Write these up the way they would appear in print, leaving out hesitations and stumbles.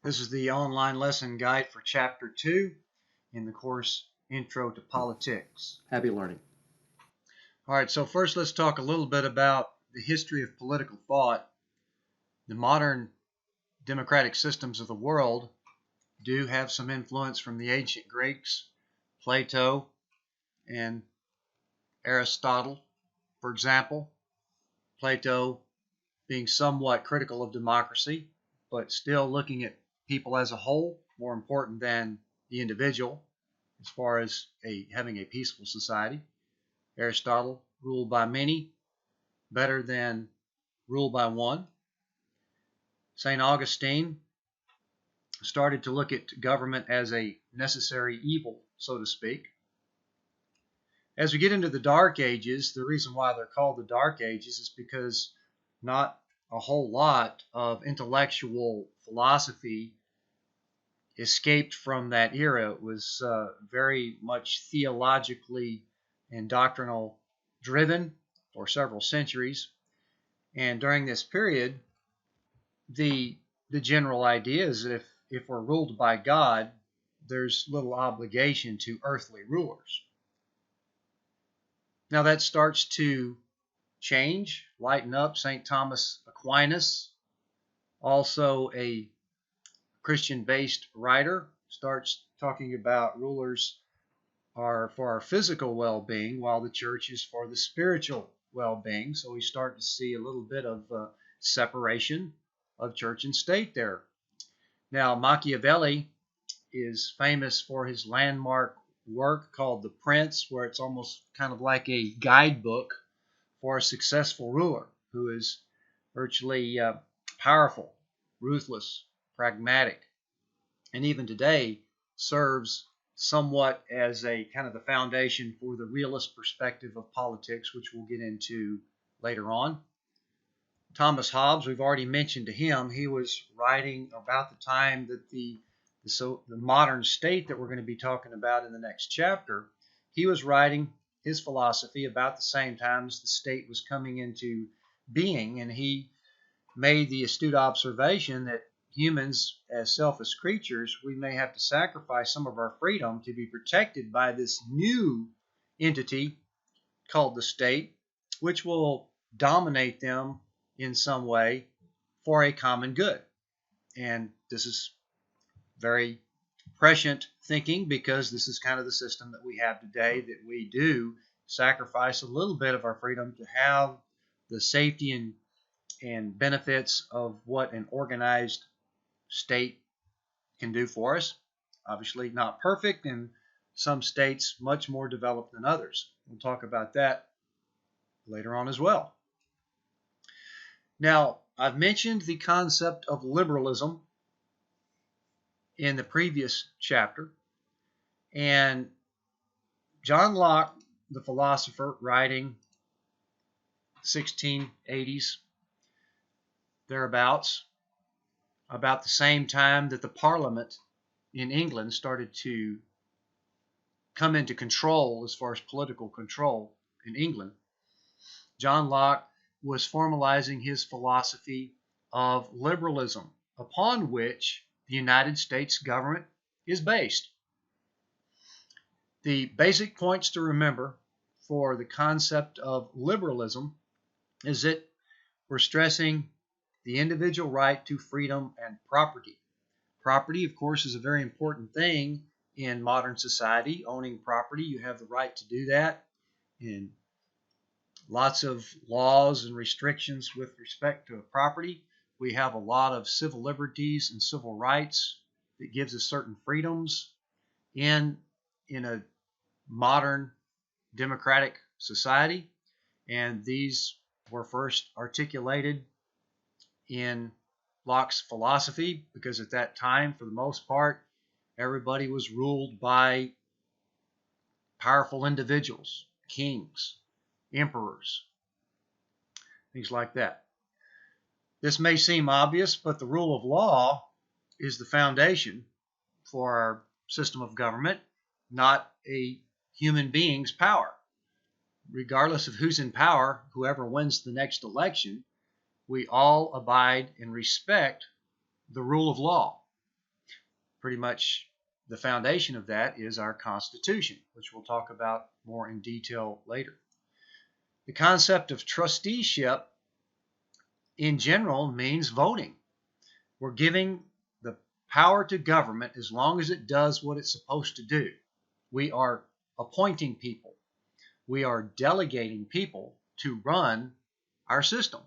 This is the online lesson guide for Chapter 2 in the course Intro to Politics. Happy learning. All right, so first let's talk a little bit about the history of political thought. The modern democratic systems of the world do have some influence from the ancient Greeks, Plato, and Aristotle, for example. Plato being somewhat critical of democracy, but still looking at people as a whole, more important than the individual as far as having a peaceful society. Aristotle, ruled by many, better than ruled by one. St. Augustine started to look at government as a necessary evil, so to speak. As we get into the Dark Ages, the reason why they're called the Dark Ages is because not a whole lot of intellectual philosophy escaped from that era. It was very much theologically and doctrinal driven for several centuries. And during this period, the general idea is that if we're ruled by God, there's little obligation to earthly rulers. Now that starts to change, lighten up. St. Thomas Aquinas, also a Christian-based writer, starts talking about rulers are for our physical well-being, while the church is for the spiritual well-being. So we start to see a little bit of separation of church and state there. Now, Machiavelli is famous for his landmark work called The Prince, where it's almost kind of like a guidebook for a successful ruler who is virtually powerful, ruthless, pragmatic, and even today serves somewhat as a kind of the foundation for the realist perspective of politics, which we'll get into later on. Thomas Hobbes, we've already mentioned to him, he was writing about the time that the modern state that we're going to be talking about in the next chapter, he was writing his philosophy about the same time as the state was coming into being, and he made the astute observation that humans, as selfish creatures, we may have to sacrifice some of our freedom to be protected by this new entity called the state, which will dominate them in some way for a common good. And this is very prescient thinking, because this is kind of the system that we have today, that we do sacrifice a little bit of our freedom to have the safety and benefits of what an organized state can do for us. Obviously not perfect, and some states much more developed than others. We'll talk about that later on as well. Now, I've mentioned the concept of liberalism in the previous chapter, and John Locke, the philosopher, writing 1680s thereabouts, about the same time that the Parliament in England started to come into control as far as political control in England, John Locke was formalizing his philosophy of liberalism, upon which the United States government is based. The basic points to remember for the concept of liberalism is that we're stressing the individual right to freedom and property. Property, of course, is a very important thing in modern society. Owning property, you have the right to do that. And lots of laws and restrictions with respect to property. We have a lot of civil liberties and civil rights that gives us certain freedoms in a modern democratic society. And these were first articulated in Locke's philosophy, because at that time, for the most part, everybody was ruled by powerful individuals, kings, emperors, things like that. This may seem obvious, but the rule of law is the foundation for our system of government, not a human being's power. Regardless of who's in power, whoever wins the next election, we all abide and respect the rule of law. pretty much the foundation of that is our Constitution, which we'll talk about more in detail later. The concept of trusteeship in general means voting. We're giving the power to government as long as it does what it's supposed to do. We are appointing people. We are delegating people to run our system.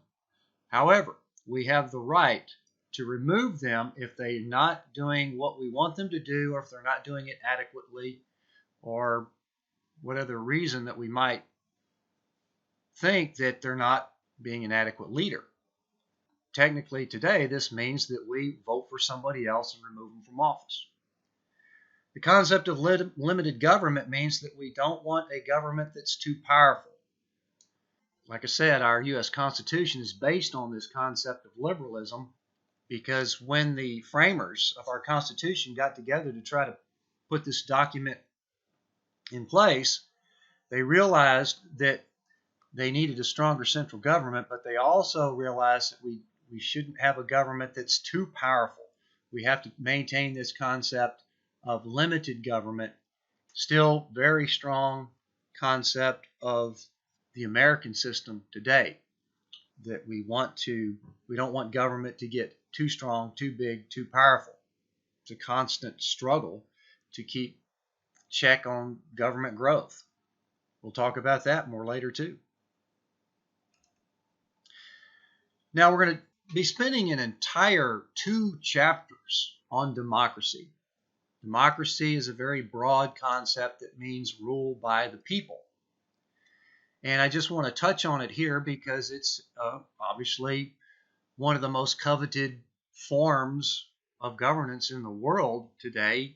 However, we have the right to remove them if they're not doing what we want them to do, or if they're not doing it adequately, or whatever reason that we might think that they're not being an adequate leader. Technically, today, this means that we vote for somebody else and remove them from office. The concept of limited government means that we don't want a government that's too powerful. Like I said, our U.S. Constitution is based on this concept of liberalism, because when the framers of our Constitution got together to try to put this document in place, they realized that they needed a stronger central government, but they also realized that we shouldn't have a government that's too powerful. We have to maintain this concept of limited government, still very strong concept of the American system today, that we don't want government to get too strong, too big, too powerful. It's a constant struggle to keep check on government growth. We'll talk about that more later too. Now we're going to be spending an entire 2 chapters on democracy. Democracy is a very broad concept that means rule by the people. And I just want to touch on it here because it's obviously one of the most coveted forms of governance in the world today.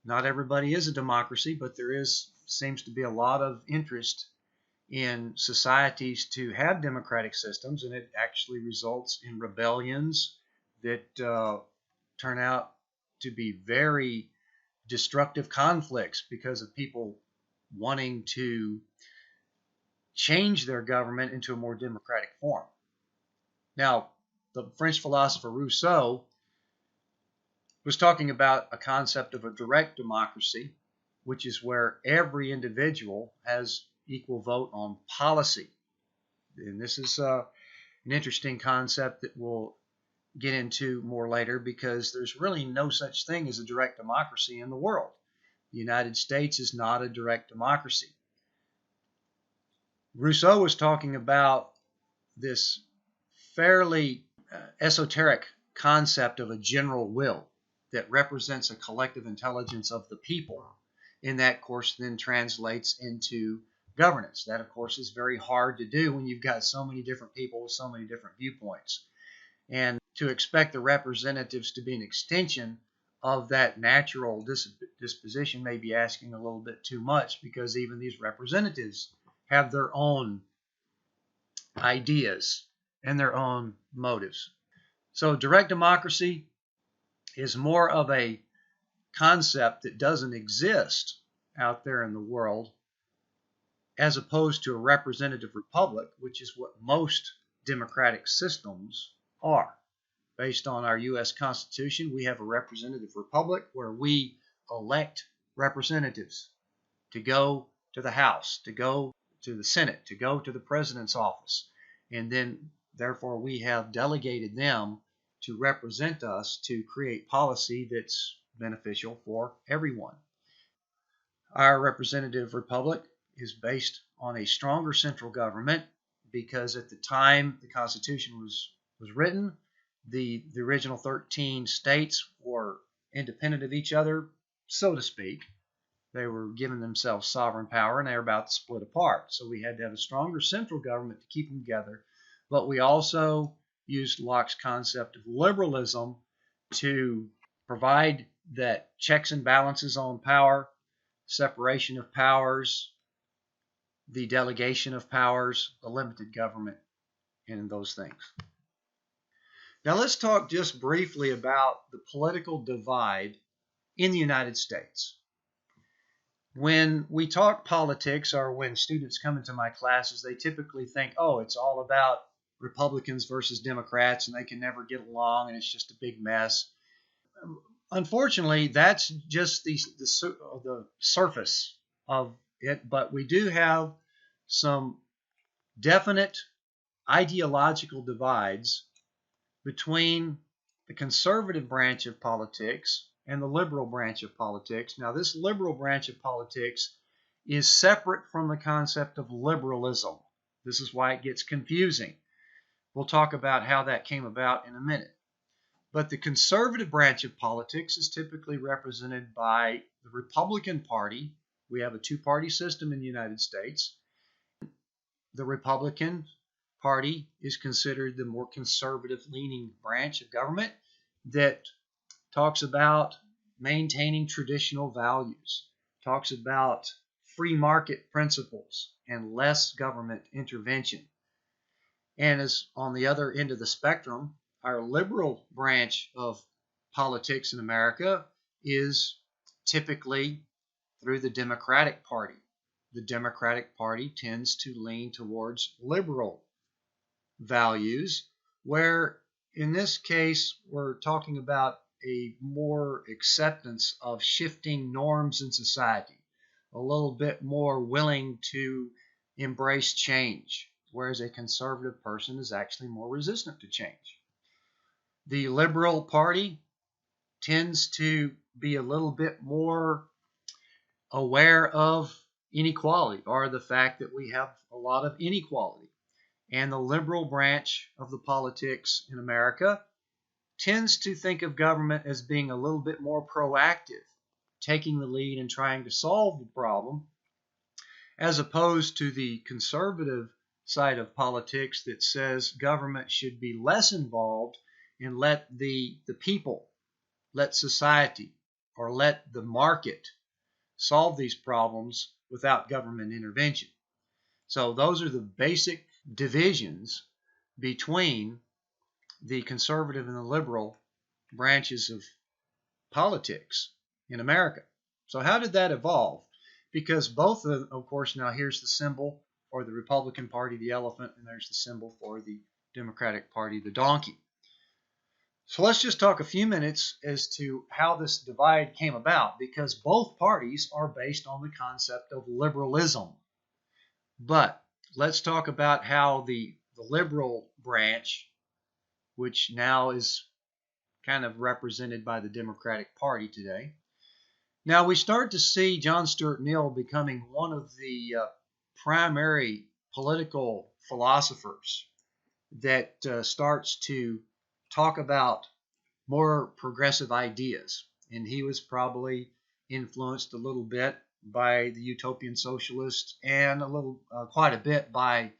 Not everybody is a democracy, but there seems to be a lot of interest in societies to have democratic systems, and it actually results in rebellions that turn out to be very destructive conflicts because of people wanting to change their government into a more democratic form. Now, the French philosopher Rousseau was talking about a concept of a direct democracy, which is where every individual has equal vote on policy. And this is an interesting concept that we'll get into more later, because there's really no such thing as a direct democracy in the world. The United States is not a direct democracy. Rousseau was talking about this fairly esoteric concept of a general will that represents a collective intelligence of the people. And that, of course, then translates into governance. That, of course, is very hard to do when you've got so many different people with so many different viewpoints. And to expect the representatives to be an extension of that natural disposition may be asking a little bit too much, because even these representatives have their own ideas and their own motives. So direct democracy is more of a concept that doesn't exist out there in the world, as opposed to a representative republic, which is what most democratic systems are. Based on our U.S. Constitution, we have a representative republic where we elect representatives to go to the House, to go to the Senate, to go to the president's office. And then, therefore, we have delegated them to represent us to create policy that's beneficial for everyone. Our representative republic is based on a stronger central government, because at the time the Constitution was written, the original 13 states were independent of each other, so to speak. They were giving themselves sovereign power, and they were about to split apart. So we had to have a stronger central government to keep them together. But we also used Locke's concept of liberalism to provide that checks and balances on power, separation of powers, the delegation of powers, the limited government, and those things. Now let's talk just briefly about the political divide in the United States. When we talk politics, or when students come into my classes, they typically think, oh, it's all about Republicans versus Democrats, and they can never get along, and it's just a big mess. unfortunately, that's just the surface of it, but we do have some definite ideological divides between the conservative branch of politics and the liberal branch of politics. Now, this liberal branch of politics is separate from the concept of liberalism. This is why it gets confusing. We'll talk about how that came about in a minute. But the conservative branch of politics is typically represented by the Republican Party. We have a two-party system in the United States. The Republican Party is considered the more conservative-leaning branch of government that talks about maintaining traditional values, talks about free market principles and less government intervention. And as on the other end of the spectrum, our liberal branch of politics in America is typically through the Democratic Party. The Democratic Party tends to lean towards liberal values, where in this case we're talking about a more acceptance of shifting norms in society, a little bit more willing to embrace change, whereas a conservative person is actually more resistant to change. The Liberal Party tends to be a little bit more aware of inequality, or the fact that we have a lot of inequality. And the liberal branch of the politics in America tends to think of government as being a little bit more proactive, taking the lead and trying to solve the problem, as opposed to the conservative side of politics that says government should be less involved and let the people, let society, or let the market solve these problems without government intervention. So those are the basic divisions between the conservative and the liberal branches of politics in America. So how did that evolve? Because both of course, now here's the symbol for the Republican Party, the elephant, and there's the symbol for the Democratic Party, the donkey. So let's just talk a few minutes as to how this divide came about, because both parties are based on the concept of liberalism. But let's talk about how the liberal branch, which now is kind of represented by the Democratic Party today. Now we start to see John Stuart Mill becoming one of the primary political philosophers that starts to talk about more progressive ideas. And he was probably influenced a little bit by the utopian socialists and quite a bit by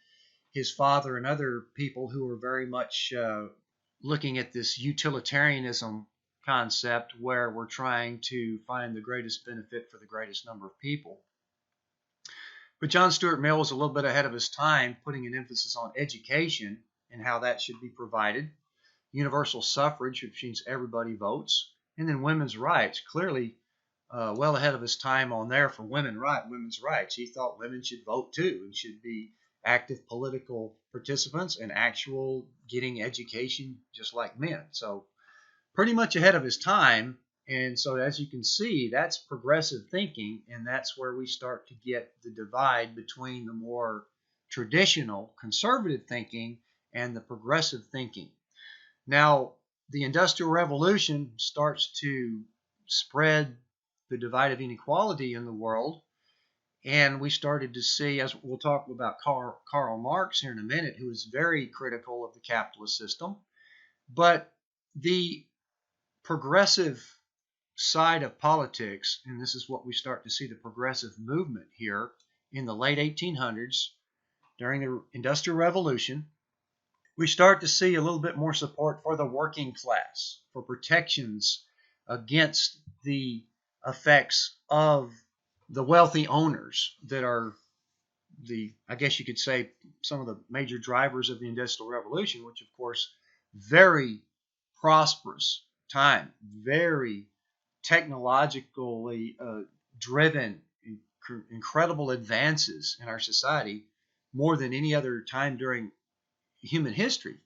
his father and other people who were very much looking at this utilitarianism concept, where we're trying to find the greatest benefit for the greatest number of people. But John Stuart Mill was a little bit ahead of his time, putting an emphasis on education and how that should be provided, universal suffrage, which means everybody votes, and then women's rights. Clearly well ahead of his time on there for women's rights. He thought women should vote too and should be active political participants and actual getting education just like men. So pretty much ahead of his time. And so as you can see, that's progressive thinking, and that's where we start to get the divide between the more traditional conservative thinking and the progressive thinking. Now, the Industrial Revolution starts to spread the divide of inequality in the world, and we started to see, as we'll talk about Karl Marx here in a minute, who is very critical of the capitalist system. But the progressive side of politics, and this is what we start to see the progressive movement here in the late 1800s during the Industrial Revolution, we start to see a little bit more support for the working class, for protections against the effects of the wealthy owners that are I guess you could say, some of the major drivers of the Industrial Revolution, which of course, very prosperous time, very technologically driven, incredible advances in our society, more than any other time during human history,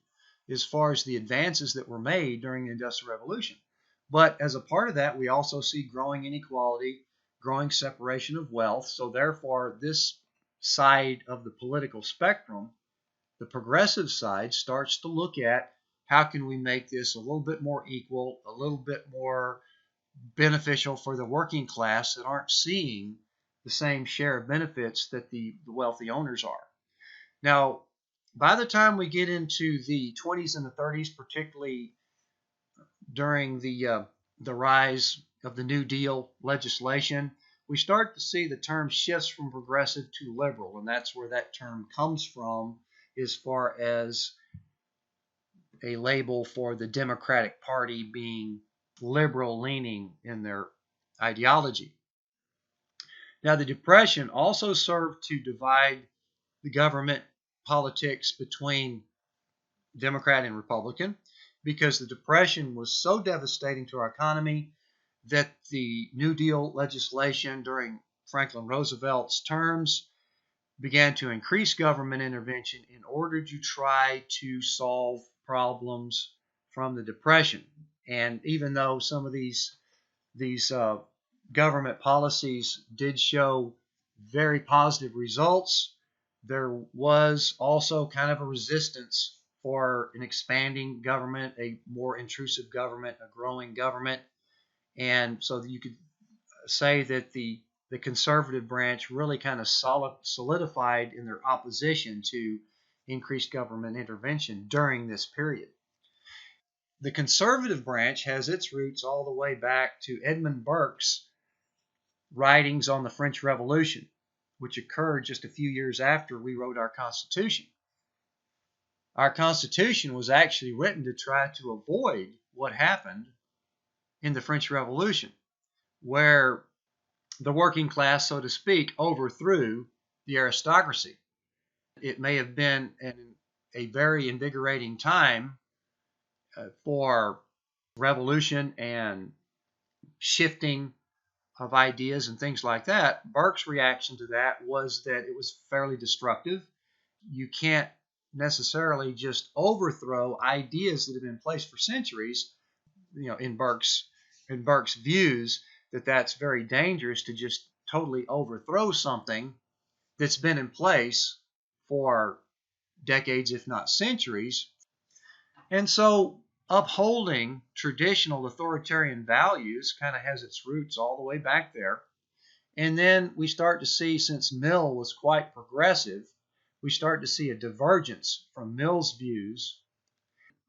as far as the advances that were made during the Industrial Revolution. But as a part of that, we also see growing inequality, growing separation of wealth. So therefore, this side of the political spectrum, the progressive side, starts to look at how can we make this a little bit more equal, a little bit more beneficial for the working class that aren't seeing the same share of benefits that the wealthy owners are. Now, by the time we get into the 20s and the 30s, particularly during the rise of the New Deal legislation, we start to see the term shifts from progressive to liberal, and that's where that term comes from as far as a label for the Democratic Party being liberal leaning in their ideology. Now, the Depression also served to divide the government politics between Democrat and Republican because the Depression was so devastating to our economy that the New Deal legislation during Franklin Roosevelt's terms began to increase government intervention in order to try to solve problems from the Depression. And even though some of these government policies did show very positive results, there was also kind of a resistance for an expanding government, a more intrusive government, a growing government. And so you could say that the conservative branch really kind of solidified in their opposition to increased government intervention during this period. The conservative branch has its roots all the way back to Edmund Burke's writings on the French Revolution, which occurred just a few years after we wrote our Constitution. Our Constitution was actually written to try to avoid what happened in the French Revolution, where the working class, so to speak, overthrew the aristocracy. It may have been a very invigorating time for revolution and shifting of ideas and things like that. Burke's reaction to that was that it was fairly destructive. You can't necessarily just overthrow ideas that have been in place for centuries. In Burke's views, that's very dangerous to just totally overthrow something that's been in place for decades, if not centuries. And so upholding traditional authoritarian values kind of has its roots all the way back there. And then we start to see, since Mill was quite progressive, we start to see a divergence from Mill's views.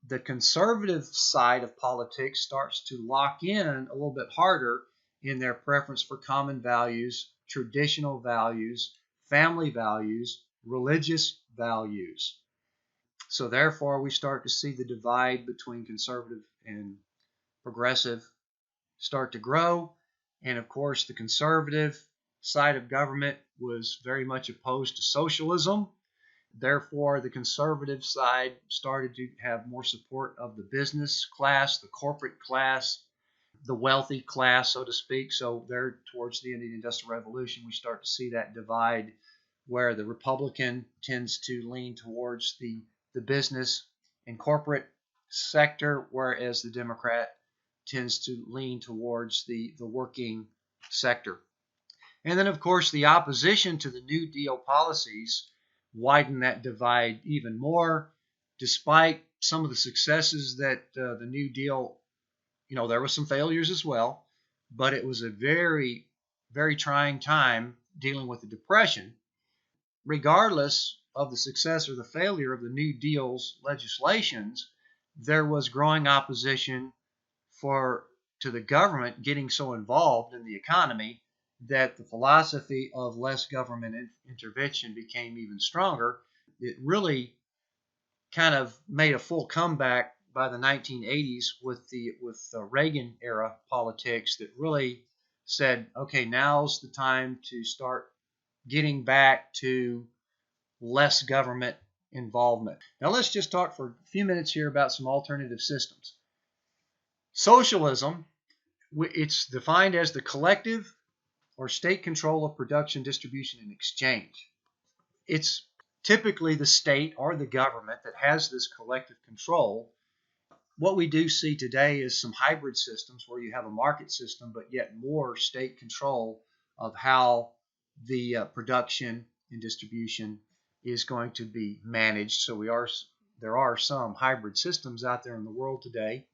The conservative side of politics starts to lock in a little bit harder in their preference for common values, traditional values, family values, religious values. So therefore, we start to see the divide between conservative and progressive start to grow. And of course, the conservative side of government was very much opposed to socialism. Therefore, the conservative side started to have more support of the business class, the corporate class, the wealthy class, so to speak. So there, towards the end of the Industrial Revolution, we start to see that divide where the Republican tends to lean towards the business and corporate sector, whereas the Democrat tends to lean towards the working sector. And then, of course, the opposition to the New Deal policies widen that divide even more. Despite some of the successes that the New Deal, there were some failures as well, but it was a very, very trying time dealing with the Depression. Regardless of the success or the failure of the New Deal's legislations, there was growing opposition to the government getting so involved in the economy that the philosophy of less government intervention became even stronger. It really kind of made a full comeback by the 1980s with the Reagan era politics that really said, okay, now's the time to start getting back to less government involvement. Now let's just talk for a few minutes here about some alternative systems. Socialism, it's defined as the collective or state control of production, distribution, and exchange. It's typically the state or the government that has this collective control. what we do see today is some hybrid systems where you have a market system, but yet more state control of how the production and distribution is going to be managed. So there are some hybrid systems out there in the world today.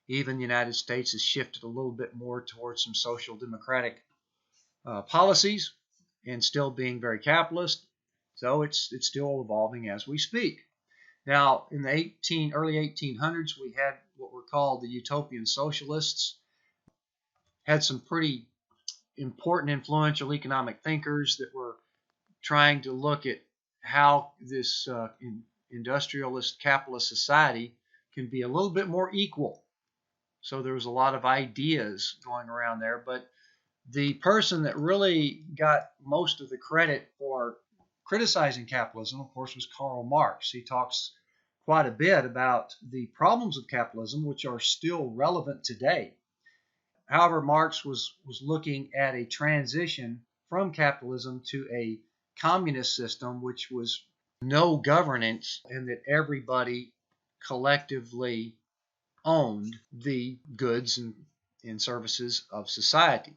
Even the United States has shifted a little bit more towards some social democratic policies and still being very capitalist. So it's still evolving as we speak. Now, in the early 1800s, we had what were called the utopian socialists, had some pretty important, influential economic thinkers that were trying to look at how this industrialist capitalist society can be a little bit more equal. So there was a lot of ideas going around there, but the person that really got most of the credit for criticizing capitalism, of course, was Karl Marx. He talks quite a bit about the problems of capitalism, which are still relevant today. However, Marx was looking at a transition from capitalism to a communist system, which was no governance and that everybody collectively owned the goods and services of society.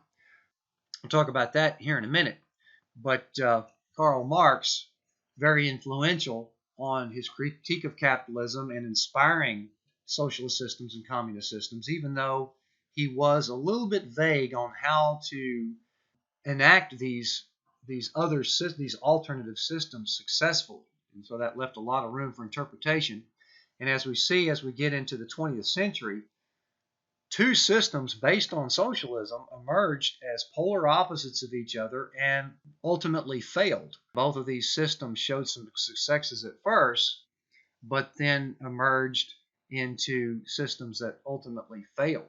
We'll talk about that here in a minute. But Karl Marx, very influential on his critique of capitalism and inspiring socialist systems and communist systems, even though he was a little bit vague on how to enact these alternative systems successfully. And so that left a lot of room for interpretation. And as we see, as we get into the 20th century, two systems based on socialism emerged as polar opposites of each other and ultimately failed. Both of these systems showed some successes at first, but then emerged into systems that ultimately failed.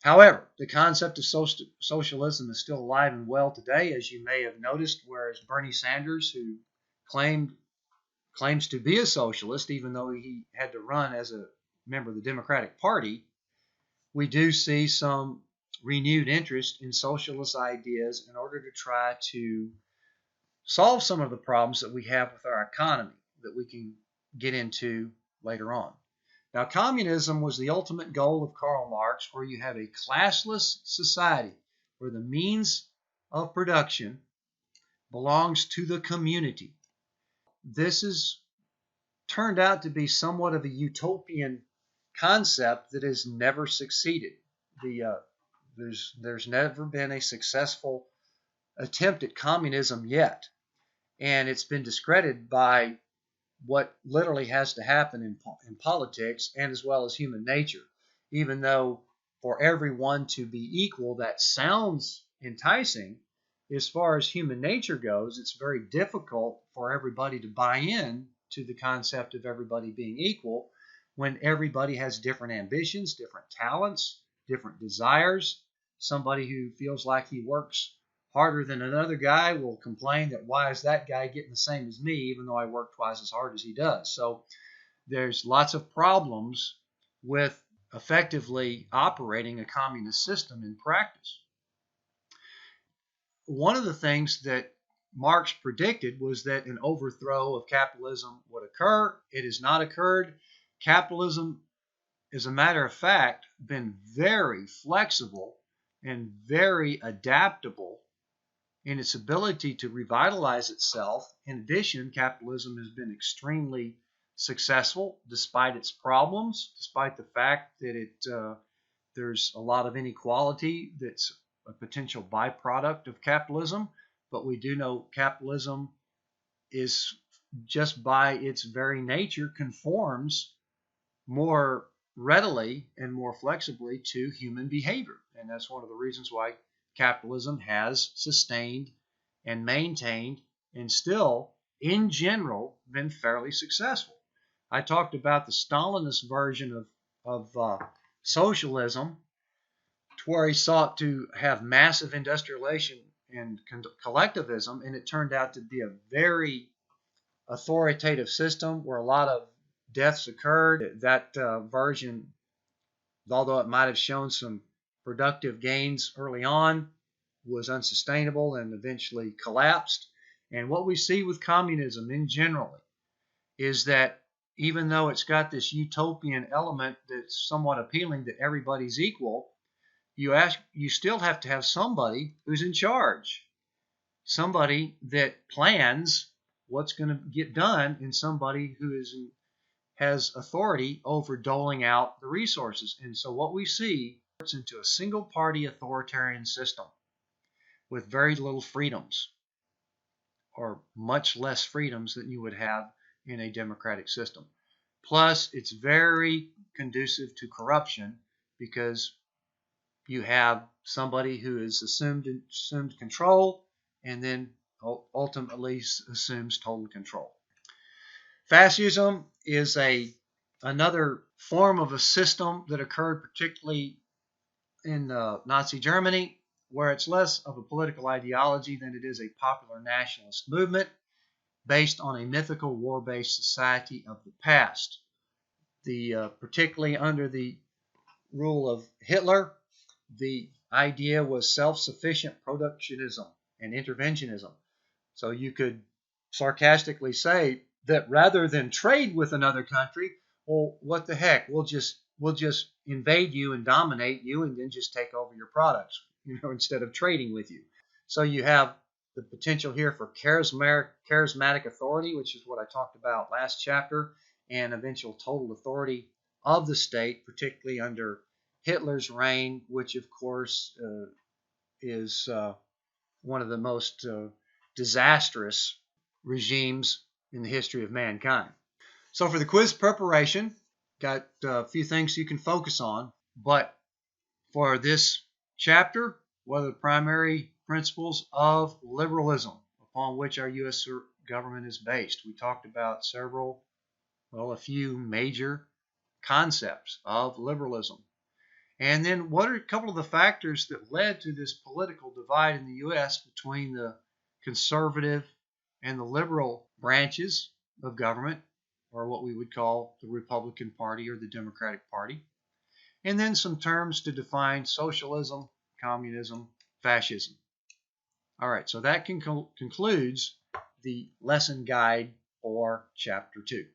However, the concept of socialism is still alive and well today, as you may have noticed, whereas Bernie Sanders, who claims to be a socialist, even though he had to run as a member of the Democratic Party, we do see some renewed interest in socialist ideas in order to try to solve some of the problems that we have with our economy that we can get into later on. Now, communism was the ultimate goal of Karl Marx, where you have a classless society where the means of production belongs to the community. This has turned out to be somewhat of a utopian concept that has never succeeded. There's never been a successful attempt at communism yet, and it's been discredited by what literally has to happen in politics and as well as human nature. Even though for everyone to be equal, that sounds enticing, as far as human nature goes, it's very difficult for everybody to buy in to the concept of everybody being equal when everybody has different ambitions, different talents, different desires. Somebody who feels like he works harder than another guy will complain that why is that guy getting the same as me even though I work twice as hard as he does. So there's lots of problems with effectively operating a communist system in practice. One of the things that Marx predicted was that an overthrow of capitalism would occur. It has not occurred. Capitalism, as a matter of fact, been very flexible and very adaptable in its ability to revitalize itself. In addition, capitalism has been extremely successful despite its problems, despite the fact that there's a lot of inequality that's a potential byproduct of capitalism. But we do know capitalism is just by its very nature conforms more readily and more flexibly to human behavior. And that's one of the reasons why capitalism has sustained and maintained and still, in general, been fairly successful. I talked about the Stalinist version of socialism, to where he sought to have massive industrialization and collectivism, and it turned out to be a very authoritative system where a lot of deaths occurred. That version, although it might have shown some productive gains early on, was unsustainable and eventually collapsed. And what we see with communism in general is that even though it's got this utopian element that's somewhat appealing that everybody's equal, you still have to have somebody who's in charge, somebody that plans what's going to get done, and somebody who has authority over doling out the resources. And so what we see turns into a single party authoritarian system with very little freedoms, or much less freedoms than you would have in a democratic system. Plus, it's very conducive to corruption because you have somebody who has assumed control and then ultimately assumes total control. Fascism is another form of a system that occurred particularly in Nazi Germany, where it's less of a political ideology than it is a popular nationalist movement based on a mythical war-based society of the past. Particularly under the rule of Hitler, the idea was self-sufficient productionism and interventionism. So you could sarcastically say that rather than trade with another country, well, what the heck? We'll just invade you and dominate you, and then just take over your products, instead of trading with you. So you have the potential here for charismatic authority, which is what I talked about last chapter, and eventual total authority of the state, particularly under Hitler's reign, which of course is one of the most disastrous regimes in the history of mankind. So for the quiz preparation, got a few things you can focus on, but for this chapter, what are the primary principles of liberalism upon which our U.S. government is based? We talked about a few major concepts of liberalism. And then what are a couple of the factors that led to this political divide in the U.S. between the conservative and the liberal branches of government, or what we would call the Republican Party or the Democratic Party? And then some terms to define socialism, communism, fascism. All right, so that concludes the lesson guide for Chapter 2.